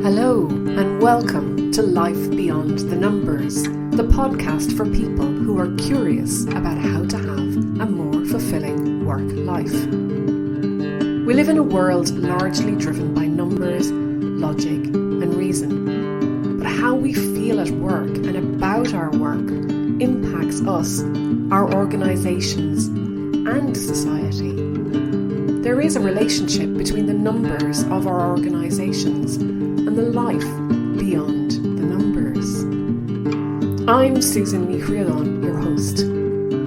Hello and welcome to Life Beyond the Numbers, the podcast for people who are curious about how to have a more fulfilling work life. We live in a world largely driven by numbers, logic and reason. But how we feel at work and about our work impacts us, our organisations and society. There is a relationship between the numbers of our organisations and the life beyond the numbers. I'm Susan Micreadon, your host.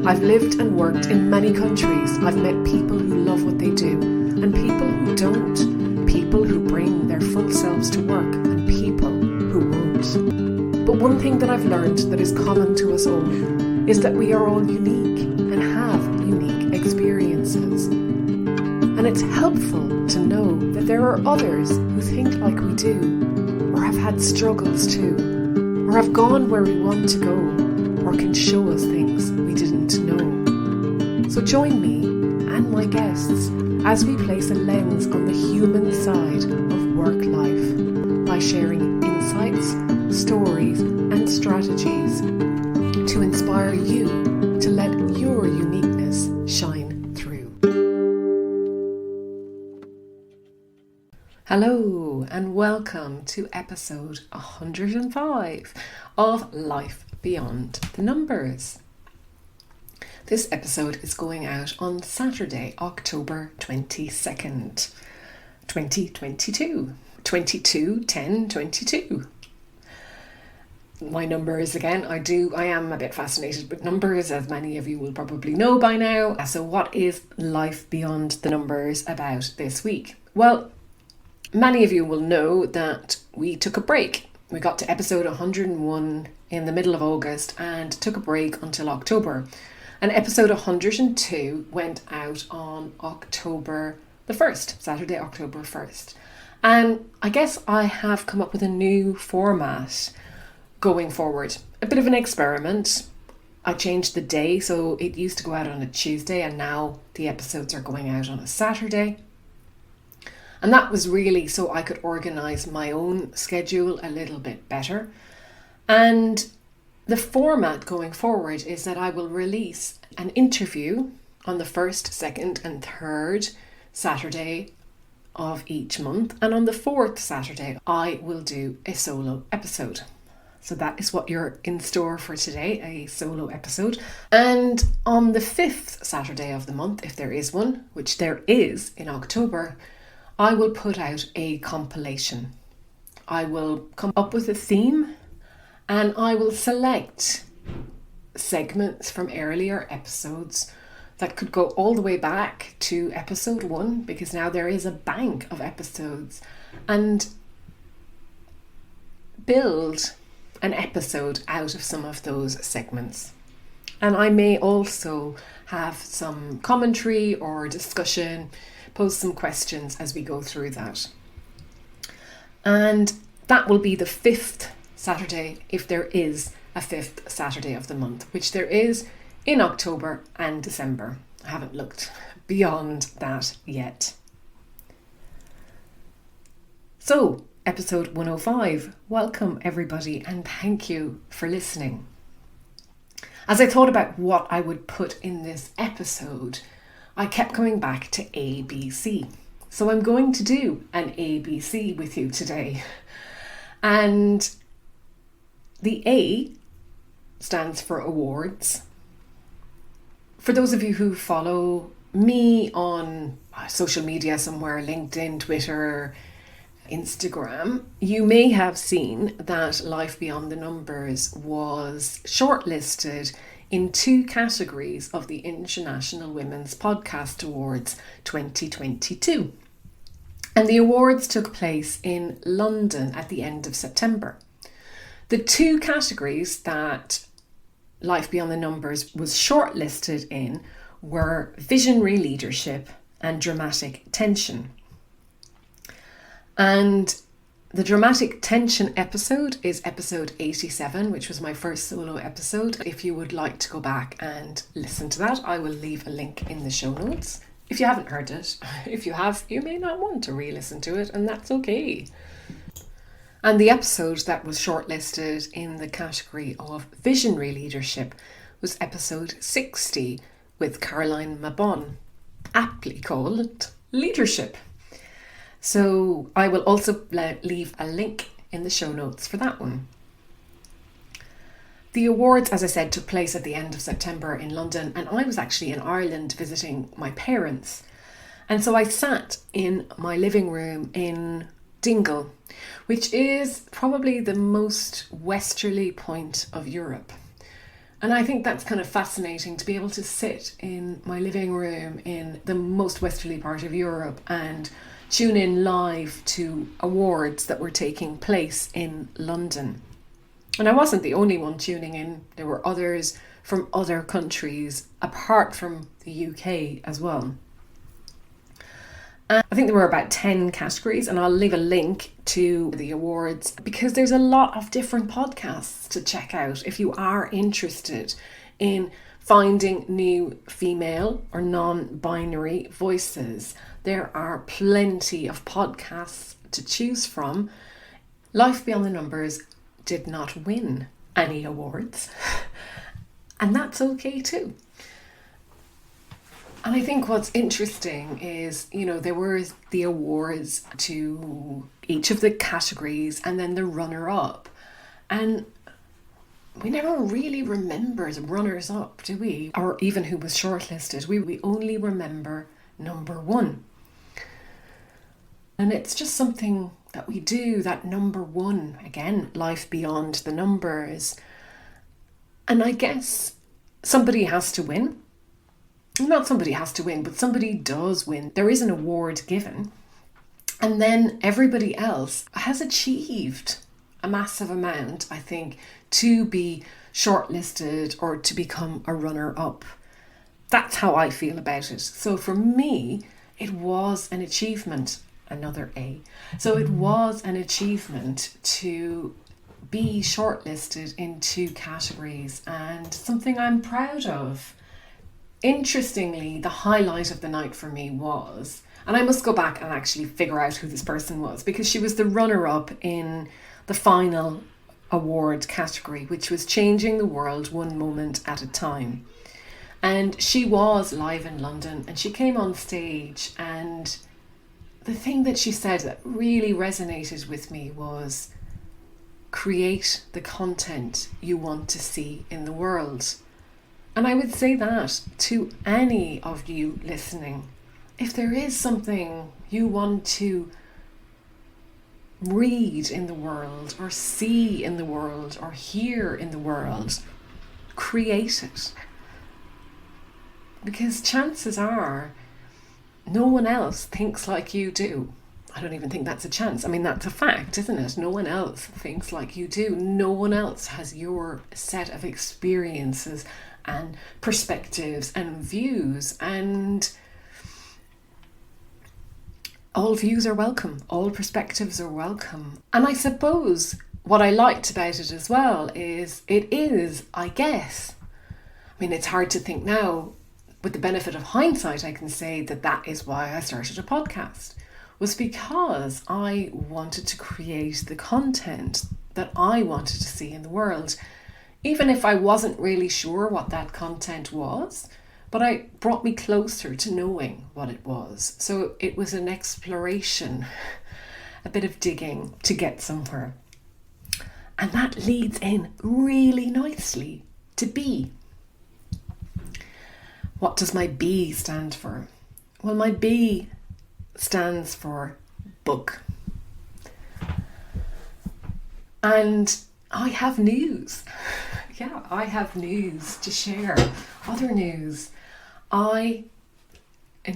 I've lived and worked in many countries. I've met people who love what they do and people who don't. People who bring their full selves to work and people who won't. But one thing that I've learned that is common to us all is that we are all unique and have unique experiences. And it's helpful to know that there are others who think like we do, or have had struggles too, or have gone where we want to go, or can show us things we didn't know. So join me and my guests as we place a lens on the human side of work life by sharing insights, stories and strategies to inspire you to let your uniqueness shine through. Hello and welcome to episode 105 of Life Beyond the Numbers. This episode is going out on Saturday, October 22nd, 2022. 22-10-22. My numbers again, I am a bit fascinated with numbers, as many of you will probably know by now. So what is Life Beyond the Numbers about this week? Well, many of you will know that we took a break. We got to episode 101 in the middle of August and took a break until October. And episode 102 went out on October the 1st, Saturday, October 1st. And I guess I have come up with a new format going forward. A bit of an experiment. I changed the day, so it used to go out on a Tuesday and now the episodes are going out on a Saturday. And that was really so I could organise my own schedule a little bit better. And the format going forward is that I will release an interview on the first, second and third Saturday of each month. And on the fourth Saturday, I will do a solo episode. So that is what you're in store for today, a solo episode. And on the fifth Saturday of the month, if there is one, which there is in October, I will put out a compilation. I will come up with a theme and I will select segments from earlier episodes that could go all the way back to episode 1, because now there is a bank of episodes, and build an episode out of some of those segments. And I may also have some commentary or discussion, pose some questions as we go through that. And that will be the fifth Saturday, if there is a fifth Saturday of the month, which there is in October and December. I haven't looked beyond that yet. So, episode 105, welcome everybody and thank you for listening. As I thought about what I would put in this episode, I kept coming back to ABC. So I'm going to do an ABC with you today. And the A stands for awards. For those of you who follow me on social media somewhere, LinkedIn, Twitter, Instagram, you may have seen that Life Beyond the Numbers was shortlisted in 2 categories of the International Women's Podcast Awards 2022. And the awards took place in London at the end of September. The 2 categories that Life Beyond the Numbers was shortlisted in were visionary leadership and dramatic tension. And the dramatic tension episode is episode 87, which was my first solo episode. If you would like to go back and listen to that, I will leave a link in the show notes. If you haven't heard it, if you have, you may not want to re-listen to it, and that's okay. And the episode that was shortlisted in the category of visionary leadership was episode 60 with Caroline Mabon, aptly called Leadership. So I will also leave a link in the show notes for that one. The awards, as I said, took place at the end of September in London, and I was actually in Ireland visiting my parents. And so I sat in my living room in Dingle, which is probably the most westerly point of Europe. And I think that's kind of fascinating to be able to sit in my living room in the most westerly part of Europe and tune in live to awards that were taking place in London. And I wasn't the only one tuning in. There were others from other countries apart from the UK as well. And I think there were about 10 categories, and I'll leave a link to the awards because there's a lot of different podcasts to check out if you are interested in finding new female or non-binary voices. There are plenty of podcasts to choose from. Life Beyond the Numbers did not win any awards, and that's okay too. And I think what's interesting is, there were the awards to each of the categories and then the runner-up. And we never really remember the runners-up, do we? Or even who was shortlisted. We only remember number one. And it's just something that we do, that number one, again, life beyond the numbers. And I guess somebody has to win. Not somebody has to win, but somebody does win. There is an award given. And then everybody else has achieved a massive amount, I think, to be shortlisted or to become a runner-up. That's how I feel about it. So for me, it was an achievement. Another A. So it was an achievement to be shortlisted in 2 categories and something I'm proud of. Interestingly, the highlight of the night for me was, and I must go back and actually figure out who this person was because she was the runner-up in the final award category, which was Changing the World One Moment at a Time. And she was live in London and she came on stage, and the thing that she said that really resonated with me was create the content you want to see in the world. And I would say that to any of you listening. If there is something you want to read in the world or see in the world or hear in the world, create it. Because chances are no one else thinks like you do. I don't even think that's a chance. I mean, that's a fact, isn't it? No one else thinks like you do. No one else has your set of experiences and perspectives and views, and all views are welcome, all perspectives are welcome. And I suppose what I liked about it as well is it is, I guess, I mean, it's hard to think now, with the benefit of hindsight, I can say that that is why I started a podcast, was because I wanted to create the content that I wanted to see in the world. Even if I wasn't really sure what that content was, but it brought me closer to knowing what it was. So it was an exploration, a bit of digging to get somewhere. And that leads in really nicely to B. What does my B stand for? Well, my B stands for book. And I have news. Yeah, I have news to share. Other news. In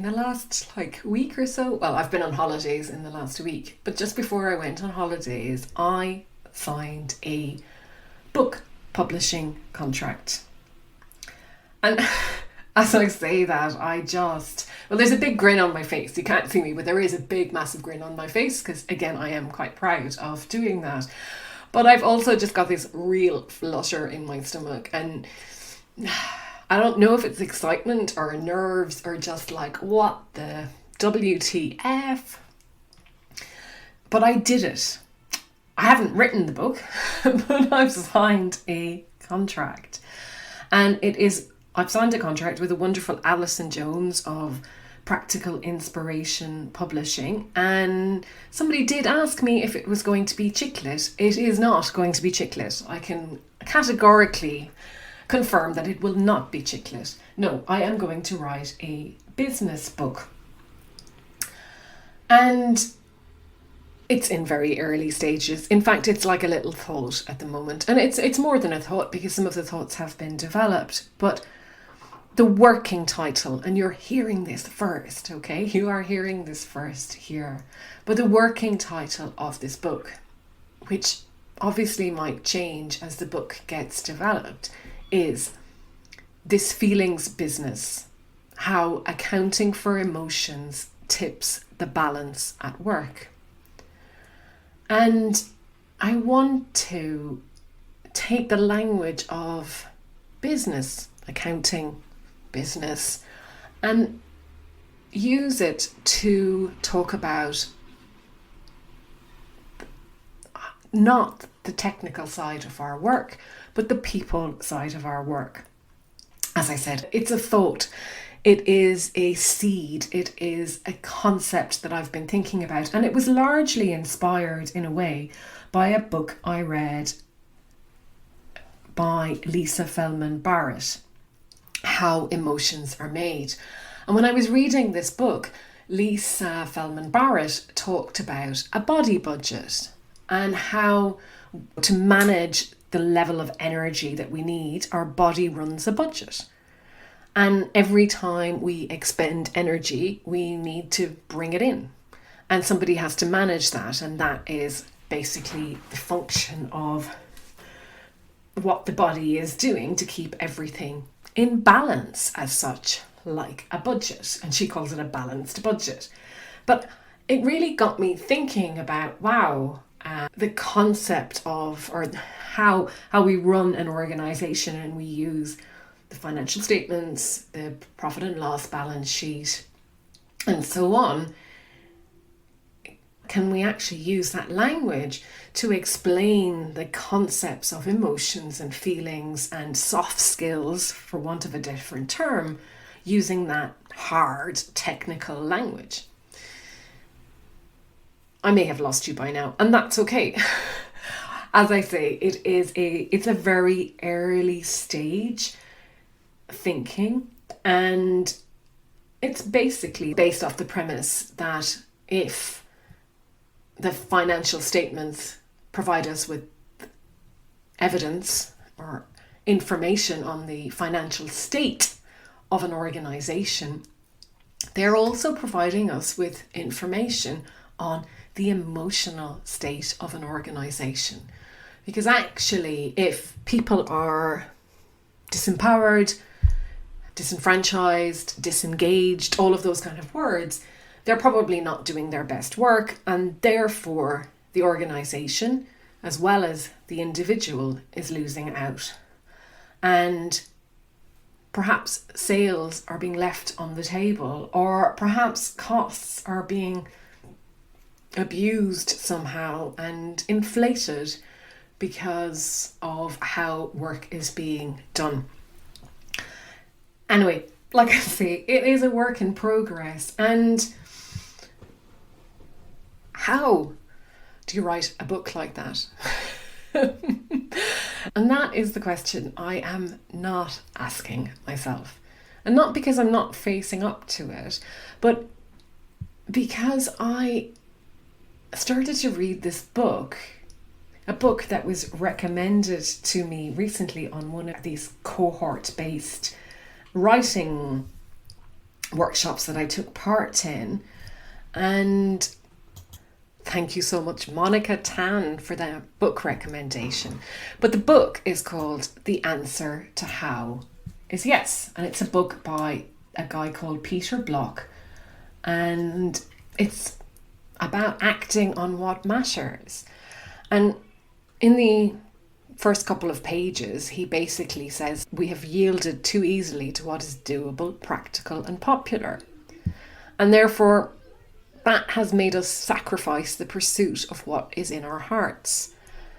the last week or so, well, I've been on holidays in the last week, but just before I went on holidays, I signed a book publishing contract. And as I say that, well, there's a big grin on my face. You can't see me, but there is a big, massive grin on my face because, again, I am quite proud of doing that. But I've also just got this real flutter in my stomach, and I don't know if it's excitement or nerves or just what the WTF. But I did it. I haven't written the book, but I've signed a contract. And I've signed a contract with a wonderful Alison Jones of Practical Inspiration Publishing. And somebody did ask me if it was going to be chick lit. It is not going to be chick lit. I can categorically confirm that it will not be chick lit. No, I am going to write a business book. And it's in very early stages. In fact, it's like a little thought at the moment. And it's more than a thought, because some of the thoughts have been developed. But the working title, and you're hearing this first, okay? You are hearing this first here. But the working title of this book, which obviously might change as the book gets developed, is This Feelings Business: How Accounting for Emotions Tips the Balance at Work. And I want to take the language of business, accounting, business, and use it to talk about not the technical side of our work, but the people side of our work. As I said, it's a thought. It is a seed. It is a concept that I've been thinking about. And it was largely inspired, in a way, by a book I read by Lisa Feldman Barrett, How Emotions Are Made. And when I was reading this book, Lisa Feldman Barrett talked about a body budget and how to manage the level of energy that we need. Our body runs a budget. And every time we expend energy, we need to bring it in. And somebody has to manage that. And that is basically the function of what the body is doing to keep everything in balance, as such, like a budget. And she calls it a balanced budget. But it really got me thinking about, the concept of, or how we run an organization, and we use the financial statements, the profit and loss balance sheet, and so on. Can we actually use that language to explain the concepts of emotions and feelings and soft skills, for want of a different term, using that hard technical language? I may have lost you by now, and that's okay. As I say, it's a very early stage thinking, and it's basically based off the premise that if the financial statements provide us with evidence or information on the financial state of an organization, they're also providing us with information on the emotional state of an organization. Because actually, if people are disempowered, disenfranchised, disengaged, all of those kind of words, they're probably not doing their best work, and therefore the organization, as well as the individual, is losing out. And perhaps sales are being left on the table, or perhaps costs are being abused somehow and inflated because of how work is being done. Anyway, like I say, it is a work in progress. And how do you write a book like that? And that is the question I am not asking myself. And not because I'm not facing up to it, but because I started to read this book, a book that was recommended to me recently on one of these cohort-based writing workshops that I took part in. And thank you so much, Monica Tan, for that book recommendation. But the book is called The Answer to How is Yes. And it's a book by a guy called Peter Block. And it's about acting on what matters. And in the first couple of pages, he basically says we have yielded too easily to what is doable, practical, and popular. And therefore, that has made us sacrifice the pursuit of what is in our hearts.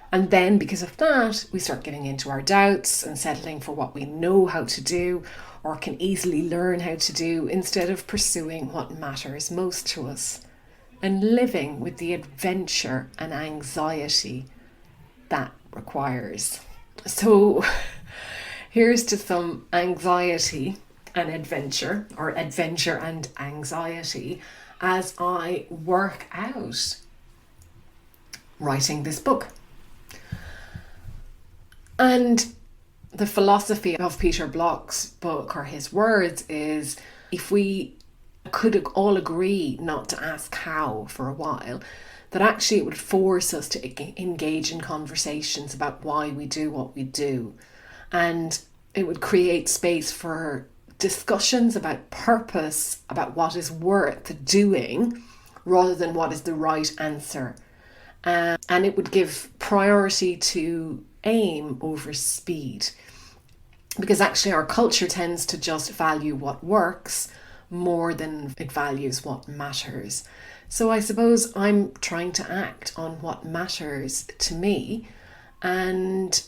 And then because of that, we start giving into our doubts and settling for what we know how to do or can easily learn how to do, instead of pursuing what matters most to us and living with the adventure and anxiety that requires. So here's to some anxiety and adventure, or adventure and anxiety, as I work out writing this book. And the philosophy of Peter Bloch's book, or his words, is if we could all agree not to ask how for a while, that actually it would force us to engage in conversations about why we do what we do. And it would create space for discussions about purpose, about what is worth doing, rather than what is the right answer. And it would give priority to aim over speed. Because actually our culture tends to just value what works more than it values what matters. So I suppose I'm trying to act on what matters to me, and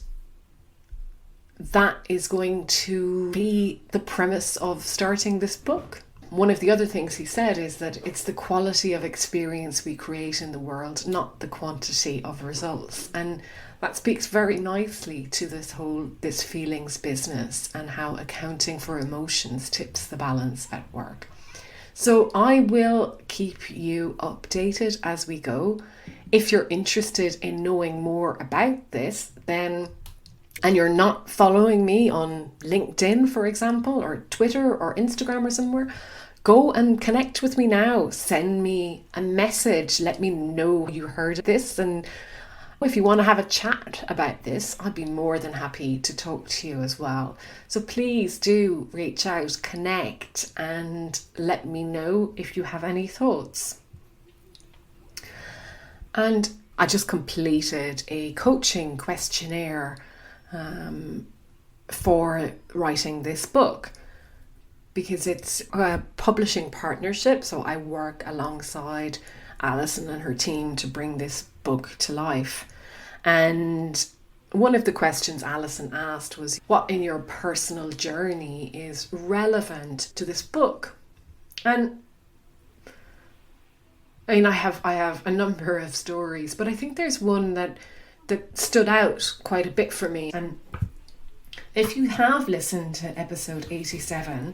that is going to be the premise of starting this book. One of the other things he said is that it's the quality of experience we create in the world, not the quantity of results. And that speaks very nicely to this feelings business and how accounting for emotions tips the balance at work. So I will keep you updated as we go. If you're interested in knowing more about this, then, and you're not following me on LinkedIn, for example, or Twitter or Instagram or somewhere, go and connect with me now. Send me a message. Let me know you heard of this. And if you want to have a chat about this, I'd be more than happy to talk to you as well. So please do reach out, connect, and let me know if you have any thoughts. And I just completed a coaching questionnaire for writing this book, because it's a publishing partnership. So I work alongside Alison and her team to bring this book to life. And one of the questions Alison asked was, what in your personal journey is relevant to this book? And I mean, I have a number of stories, but I think there's one that stood out quite a bit for me. And if you have listened to episode 87,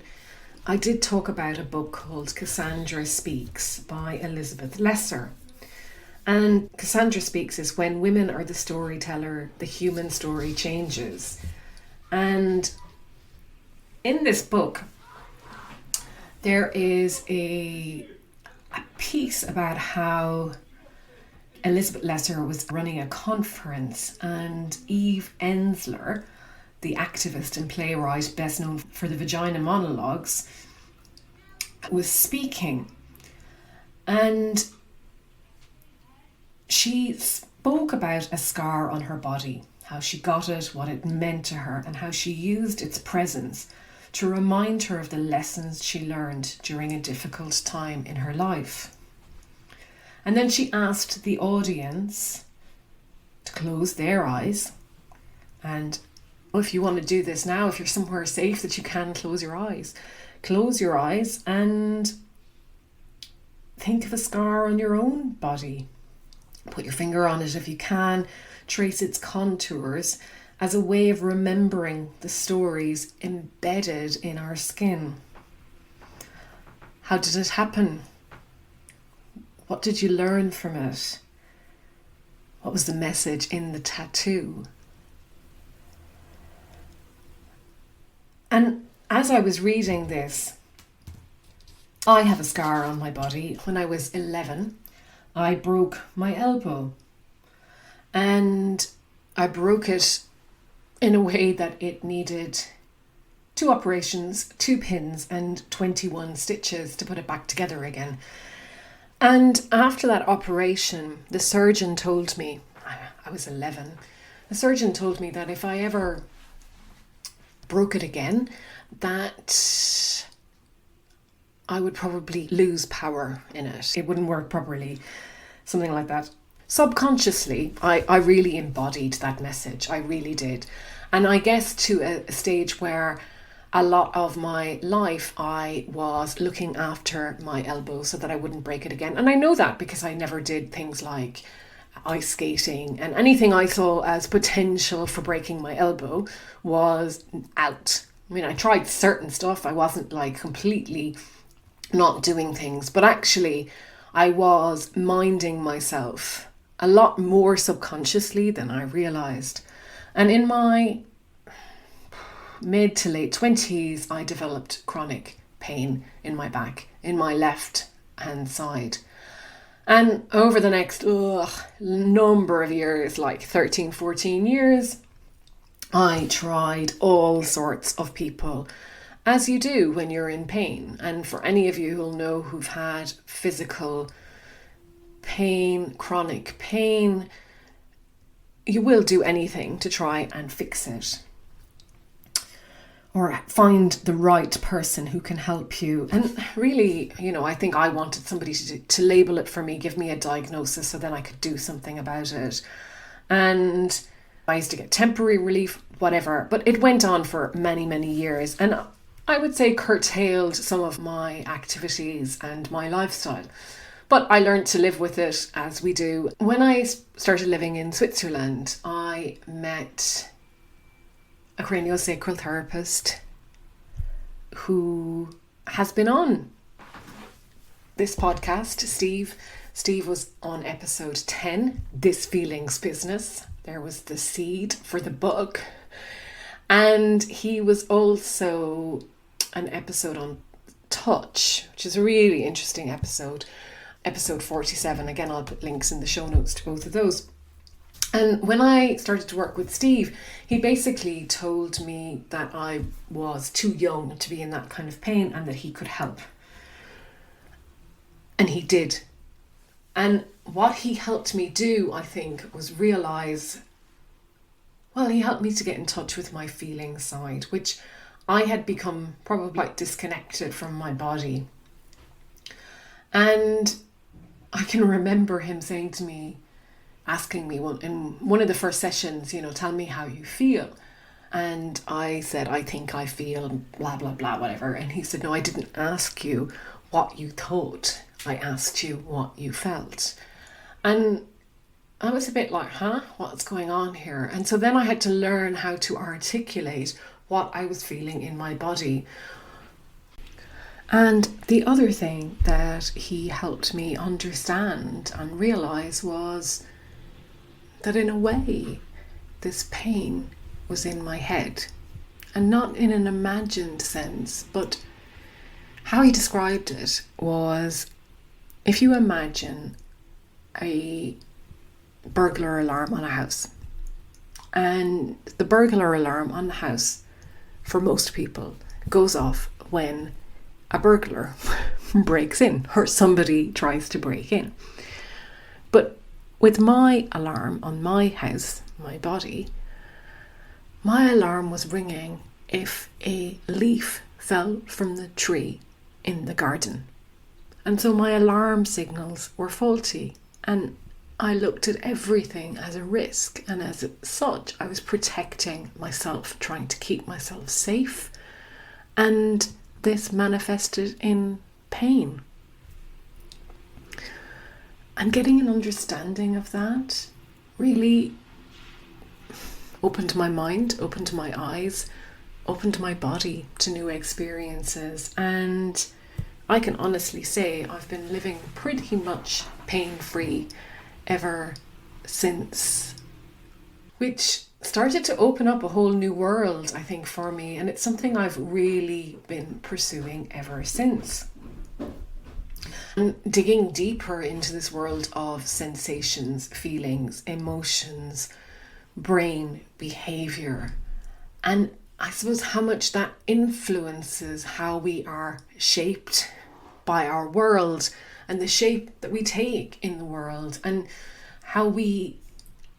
I did talk about a book called Cassandra Speaks by Elizabeth Lesser. And Cassandra Speaks is when women are the storyteller, the human story changes. And in this book, there is a piece about how Elizabeth Lesser was running a conference, and Eve Ensler, the activist and playwright best known for the Vagina Monologues, was speaking. And she spoke about a scar on her body, how she got it, what it meant to her, and how she used its presence to remind her of the lessons she learned during a difficult time in her life. And then she asked the audience to close their eyes. And if you want to do this now, if you're somewhere safe that you can close your eyes and think of a scar on your own body. Put your finger on it if you can, trace its contours as a way of remembering the stories embedded in our skin. How did it happen? What did you learn from it? What was the message in the tattoo? And as I was reading this, I have a scar on my body. When I was 11, I broke my elbow. And I broke it in a way that it needed 2 operations, 2 pins, and 21 stitches to put it back together again. And after that operation, the surgeon told me, I was 11, the surgeon told me that if I ever broke it again, that I would probably lose power in it. It wouldn't work properly, something like that. Subconsciously, I really embodied that message. I really did. And I guess to a stage where a lot of my life I was looking after my elbow so that I wouldn't break it again. And I know that because I never did things like ice skating, and anything I saw as potential for breaking my elbow was out. I mean, I tried certain stuff. I wasn't like completely not doing things, but actually I was minding myself a lot more subconsciously than I realized. And in my mid to late 20s, I developed chronic pain in my back, in my left hand side. And over the next number of years, like 13, 14 years, I tried all sorts of people, as you do when you're in pain. And for any of you who'll know who've had physical pain, chronic pain, you will do anything to try and fix it, or find the right person who can help you. And really, I think I wanted somebody to label it for me, give me a diagnosis so then I could do something about it. And I used to get temporary relief, whatever, but it went on for many, many years. And I would say curtailed some of my activities and my lifestyle. But I learned to live with it, as we do. When I started living in Switzerland, I met a craniosacral therapist who has been on this podcast, Steve. Steve was on episode 10, This Feelings Business. There was the seed for the book. And he was also an episode on touch, which is a really interesting episode. Episode 47. Again, I'll put links in the show notes to both of those. And when I started to work with Steve, he basically told me that I was too young to be in that kind of pain and that he could help. And he did. And what he helped me do, I think, was realize, he helped me to get in touch with my feeling side, which I had become probably quite disconnected from my body. And I can remember him saying to me, asking me in one of the first sessions, tell me how you feel. And I said, I think I feel blah, blah, blah, whatever. And he said, no, I didn't ask you what you thought. I asked you what you felt. And I was a bit like, what's going on here? And so then I had to learn how to articulate what I was feeling in my body. And the other thing that he helped me understand and realize was that in a way, this pain was in my head, and not in an imagined sense, but how he described it was, if you imagine a burglar alarm on a house, and the burglar alarm on the house, for most people, goes off when a burglar breaks in or somebody tries to break in. But with my alarm on my house, my body, my alarm was ringing if a leaf fell from the tree in the garden. And so my alarm signals were faulty, and I looked at everything as a risk, and as such I was protecting myself, trying to keep myself safe, and this manifested in pain. And getting an understanding of that really opened my mind, opened my eyes, opened my body to new experiences. And I can honestly say I've been living pretty much pain-free ever since, which started to open up a whole new world, I think, for me. And it's something I've really been pursuing ever since. And digging deeper into this world of sensations, feelings, emotions, brain, behavior, and I suppose how much that influences how we are shaped by our world and the shape that we take in the world and how we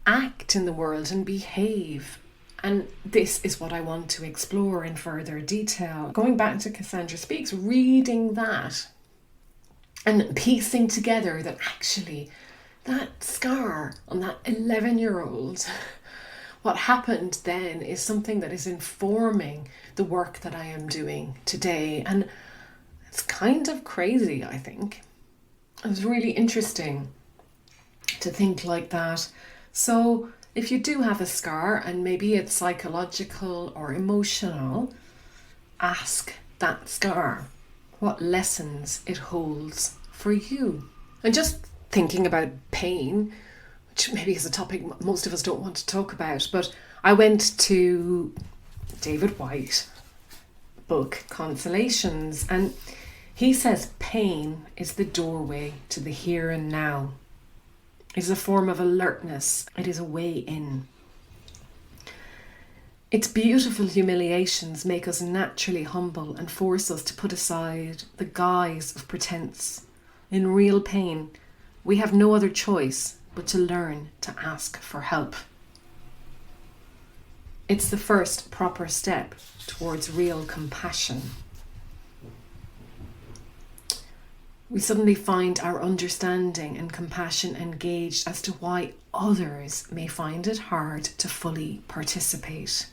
act in the world and behave And this is what I want to explore in further detail. Going back to Cassandra Speaks, reading that and piecing together that actually that scar on that 11-year-old, what happened then is something that is informing the work that I am doing today. And it's kind of crazy, I think. It was really interesting to think like that. So if you do have a scar, and maybe it's psychological or emotional, ask that scar what lessons it holds for you. And just thinking about pain, which maybe is a topic most of us don't want to talk about, but I went to David Whyte book, Consolations, and he says pain is the doorway to the here and now. It is a form of alertness. It is a way in. Its beautiful humiliations make us naturally humble and force us to put aside the guise of pretense. In real pain, we have no other choice but to learn to ask for help. It's the first proper step towards real compassion. We suddenly find our understanding and compassion engaged as to why others may find it hard to fully participate.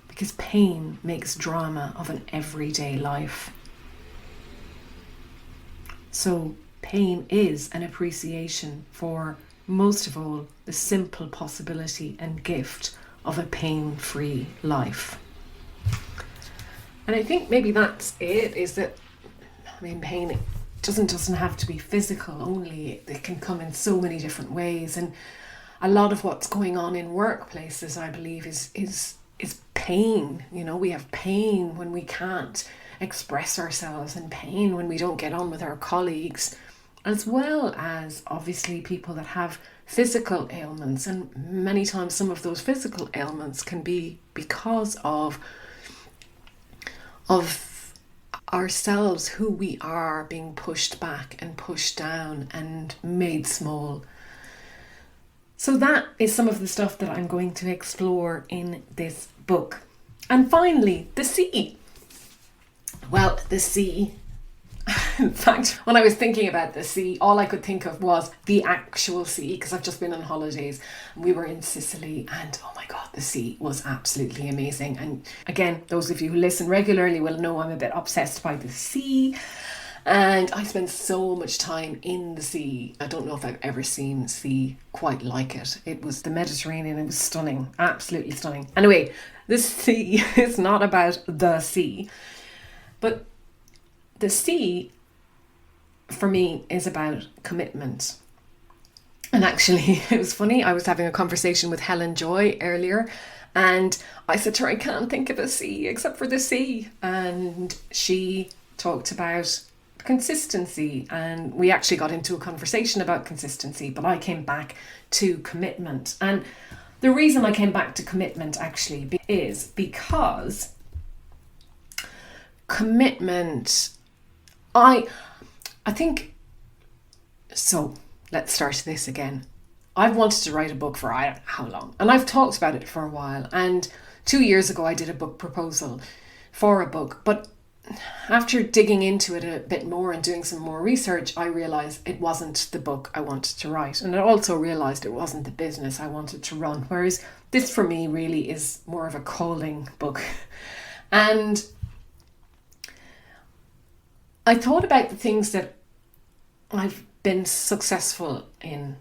Because pain makes drama of an everyday life. So pain is an appreciation for, most of all, the simple possibility and gift of a pain-free life. And I think maybe that's it, is that, pain doesn't have to be physical only. It can come in so many different ways. And a lot of what's going on in workplaces, I believe, is pain. We have pain when we can't express ourselves, and pain when we don't get on with our colleagues, as well as obviously people that have physical ailments. And many times some of those physical ailments can be because of ourselves, who we are, being pushed back and pushed down and made small. So that is some of the stuff that I'm going to explore in this book. And finally, the sea. Well, the sea. In fact, when I was thinking about the sea, all I could think of was the actual sea, because I've just been on holidays and we were in Sicily, and oh my God, the sea was absolutely amazing. And again, those of you who listen regularly will know I'm a bit obsessed by the sea, and I spend so much time in the sea. I don't know if I've ever seen sea quite like it. It was the Mediterranean. It was stunning, absolutely stunning. Anyway, the sea is not about the sea, but the sea, for me, is about commitment. And actually, it was funny, I was having a conversation with Helen Joy earlier, and I said to her, I can't think of a sea except for the sea. And she talked about consistency, and we actually got into a conversation about consistency, but I came back to commitment. And the reason I came back to commitment actually is because commitment, I think, so let's start this again. I've wanted to write a book for I don't know how long, and I've talked about it for a while. And 2 years ago, I did a book proposal for a book, but after digging into it a bit more and doing some more research, I realised it wasn't the book I wanted to write. And I also realised it wasn't the business I wanted to run. Whereas this for me really is more of a calling book. And I thought about the things that I've been successful in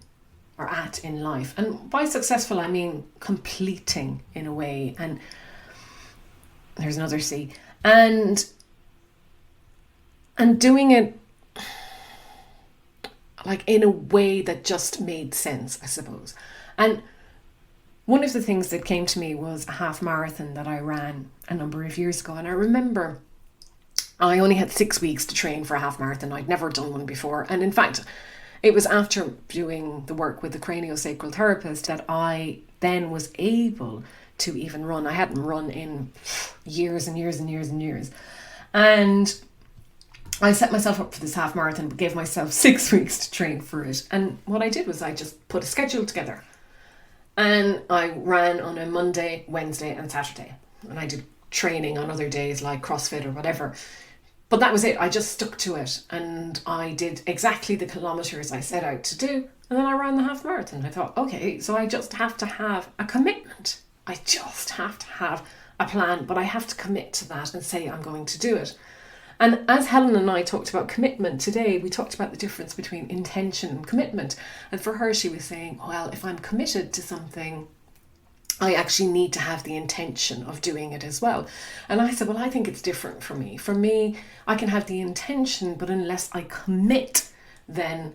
or at in life. And by successful, I mean completing in a way. And there's another C. And doing it like in a way that just made sense, I suppose. And one of the things that came to me was a half marathon that I ran a number of years ago. And I remember I only had 6 weeks to train for a half marathon. I'd never done one before. And in fact, it was after doing the work with the craniosacral therapist that I then was able to even run. I hadn't run in years and years and years and years. And I set myself up for this half marathon, but gave myself 6 weeks to train for it. And what I did was I just put a schedule together. And I ran on a Monday, Wednesday and Saturday. And I did training on other days like CrossFit or whatever. But that was it. I just stuck to it. And I did exactly the kilometres I set out to do. And then I ran the half marathon. I thought, okay, so I just have to have a commitment. I just have to have a plan, but I have to commit to that and say I'm going to do it. And as Helen and I talked about commitment today, we talked about the difference between intention and commitment. And for her, she was saying, well, if I'm committed to something, I actually need to have the intention of doing it as well. And I said, well, I think it's different for me. For me, I can have the intention, but unless I commit, then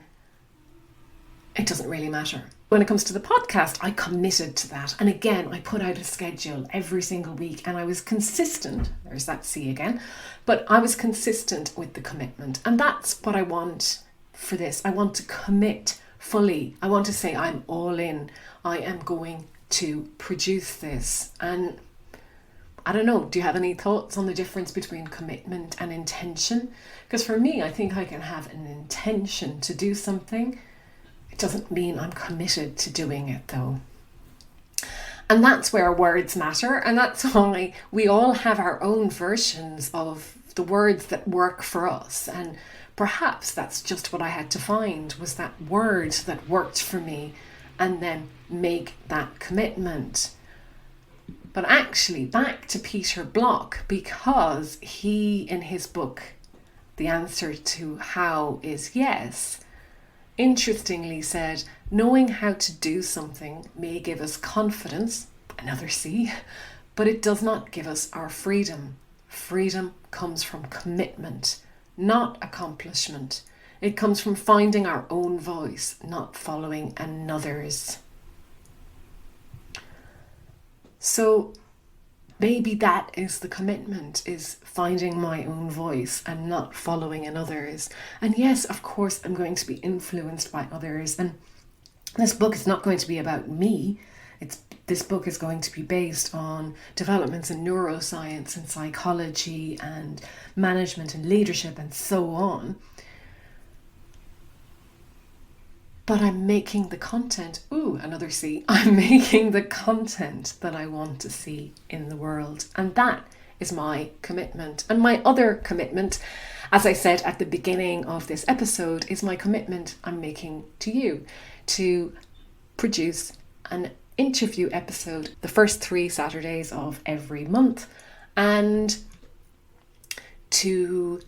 it doesn't really matter. When it comes to the podcast, I committed to that. And again, I put out a schedule every single week and I was consistent. There's that C again. But I was consistent with the commitment. And that's what I want for this. I want to commit fully. I want to say I'm all in. I am going to produce this. And I don't know, do you have any thoughts on the difference between commitment and intention? Because for me, I think I can have an intention to do something. It doesn't mean I'm committed to doing it though. And that's where words matter. And that's why we all have our own versions of the words that work for us. And perhaps that's just what I had to find, was that word that worked for me, and then make that commitment. But actually, back to Peter Block, because he, in his book, The Answer to How is Yes, interestingly said, knowing how to do something may give us confidence, another C, but it does not give us our freedom. Freedom comes from commitment, not accomplishment. It comes from finding our own voice, not following another's. So maybe that is the commitment, is finding my own voice and not following another's. And yes, of course, I'm going to be influenced by others. And this book is not going to be about me. This book is going to be based on developments in neuroscience and psychology and management and leadership and so on. But I'm making the content, another C, I'm making the content that I want to see in the world. And that is my commitment. And my other commitment, as I said at the beginning of this episode, is my commitment I'm making to you to produce an interview episode the first 3 Saturdays of every month, and to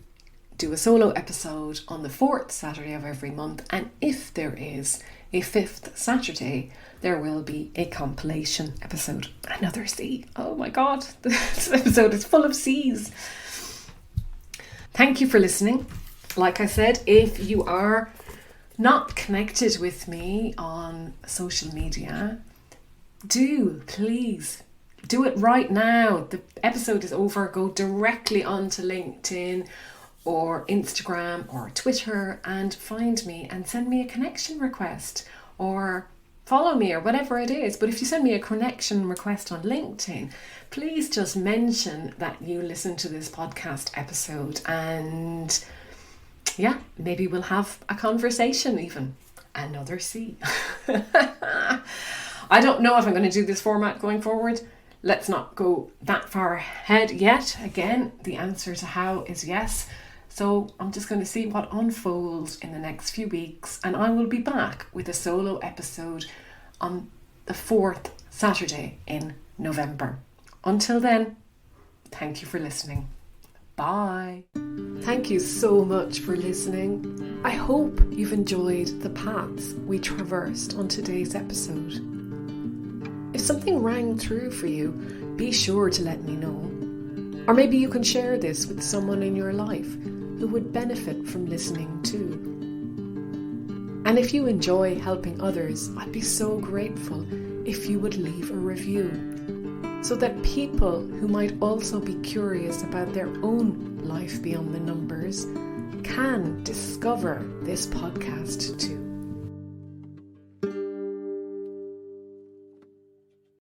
do a solo episode on the 4th Saturday of every month. And if there is a 5th Saturday, there will be a compilation episode. Another C. Oh my God, this episode is full of C's. Thank you for listening. Like I said, if you are not connected with me on social media, please do it right now. The episode is over. Go directly onto LinkedIn or Instagram or Twitter and find me and send me a connection request or follow me or whatever it is. But if you send me a connection request on LinkedIn, please just mention that you listened to this podcast episode, and maybe we'll have a conversation even. Another C. I don't know if I'm going to do this format going forward. Let's not go that far ahead yet. Again, the answer to how is yes. So I'm just going to see what unfolds in the next few weeks, and I will be back with a solo episode on the 4th Saturday in November. Until then, thank you for listening. Bye. Thank you so much for listening. I hope you've enjoyed the paths we traversed on today's episode. If something rang through for you, be sure to let me know. Or maybe you can share this with someone in your life who would benefit from listening too. And if you enjoy helping others, I'd be so grateful if you would leave a review, so that people who might also be curious about their own life beyond the numbers can discover this podcast too.